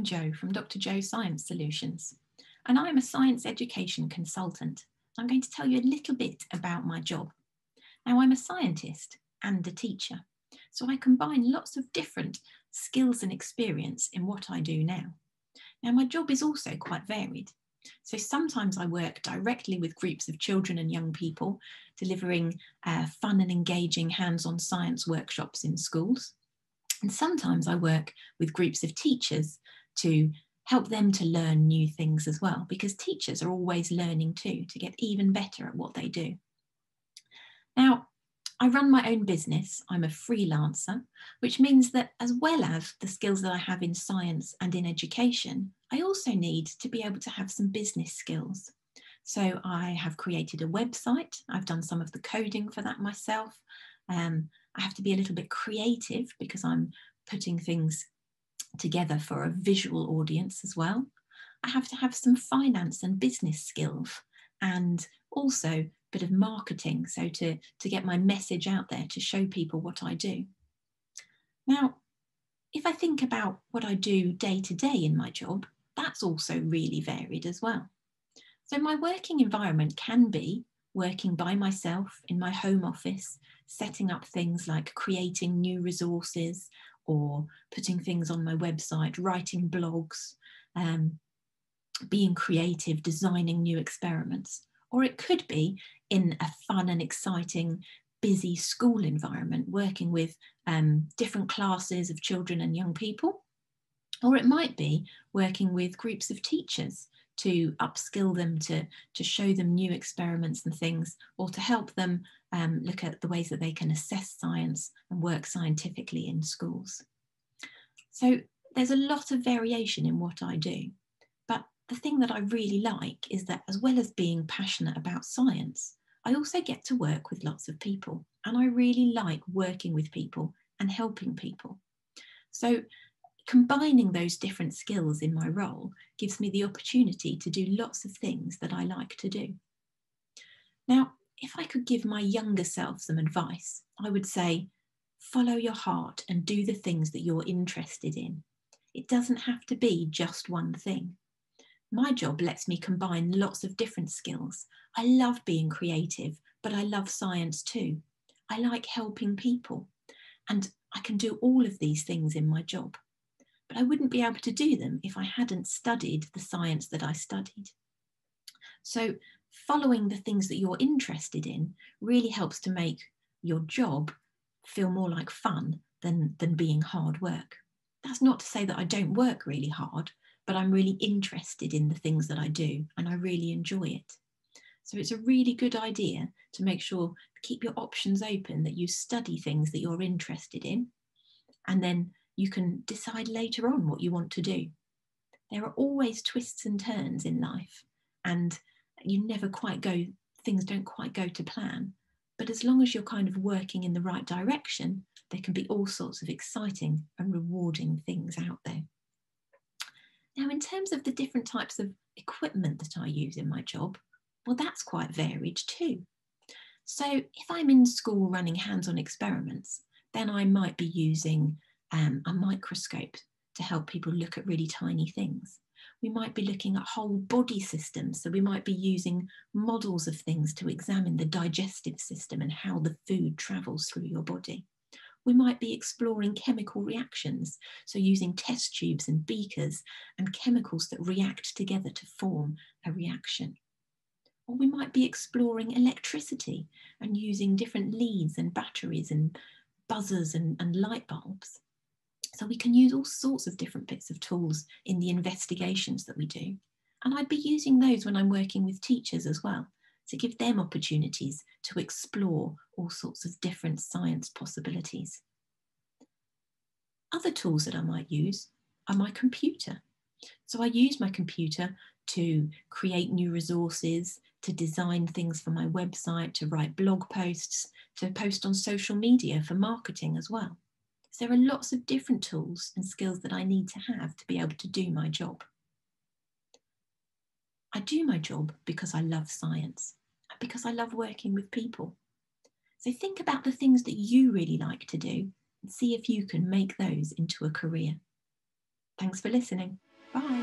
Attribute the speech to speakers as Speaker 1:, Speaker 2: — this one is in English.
Speaker 1: I'm Jo from Dr. Jo Science Solutions, and I'm a science education consultant. I'm going to tell you a little bit about my job. Now, I'm a scientist and a teacher, so I combine lots of different skills and experience in what I do now. Now, my job is also quite varied. So sometimes I work directly with groups of children and young people, delivering fun and engaging hands-on science workshops in schools. And sometimes I work with groups of teachers to help them to learn new things as well, because teachers are always learning too, to get even better at what they do. Now, I run my own business. I'm a freelancer, which means that as well as the skills that I have in science and in education, I also need to be able to have some business skills. So I have created a website. I've done some of the coding for that myself. I have to be a little bit creative because I'm putting things together for a visual audience as well. I have to have some finance and business skills and also a bit of marketing, so to get my message out there to show people what I do. Now, if I think about what I do day to day in my job, that's also really varied as well. So my working environment can be working by myself in my home office, setting up things like creating new resources or putting things on my website, writing blogs, being creative, designing new experiments. Or it could be in a fun and exciting, busy school environment, working with different classes of children and young people. Or it might be working with groups of teachers to upskill them, to show them new experiments and things, or to help them look at the ways that they can assess science and work scientifically in schools. So there's a lot of variation in what I do. But the thing that I really like is that as well as being passionate about science, I also get to work with lots of people. And I really like working with people and helping people. So combining those different skills in my role gives me the opportunity to do lots of things that I like to do. Now, if I could give my younger self some advice, I would say, follow your heart and do the things that you're interested in. It doesn't have to be just one thing. My job lets me combine lots of different skills. I love being creative, but I love science too. I like helping people, and I can do all of these things in my job. But I wouldn't be able to do them if I hadn't studied the science that I studied. So following the things that you're interested in really helps to make your job feel more like fun than being hard work. That's not to say that I don't work really hard, but I'm really interested in the things that I do and I really enjoy it. So it's a really good idea to make sure to keep your options open, that you study things that you're interested in, and then you can decide later on what you want to do. There are always twists and turns in life, and things don't quite go to plan. But as long as you're kind of working in the right direction, there can be all sorts of exciting and rewarding things out there. Now, in terms of the different types of equipment that I use in my job, well, that's quite varied too. So if I'm in school running hands-on experiments, then I might be using a microscope to help people look at really tiny things. We might be looking at whole body systems. So we might be using models of things to examine the digestive system and how the food travels through your body. We might be exploring chemical reactions, so using test tubes and beakers and chemicals that react together to form a reaction. Or we might be exploring electricity and using different leads and batteries and buzzers and light bulbs. So we can use all sorts of different bits of tools in the investigations that we do. And I'd be using those when I'm working with teachers as well, to give them opportunities to explore all sorts of different science possibilities. Other tools that I might use are my computer. So I use my computer to create new resources, to design things for my website, to write blog posts, to post on social media for marketing as well. So there are lots of different tools and skills that I need to have to be able to do my job. I do my job because I love science and because I love working with people. So think about the things that you really like to do and see if you can make those into a career. Thanks for listening. Bye.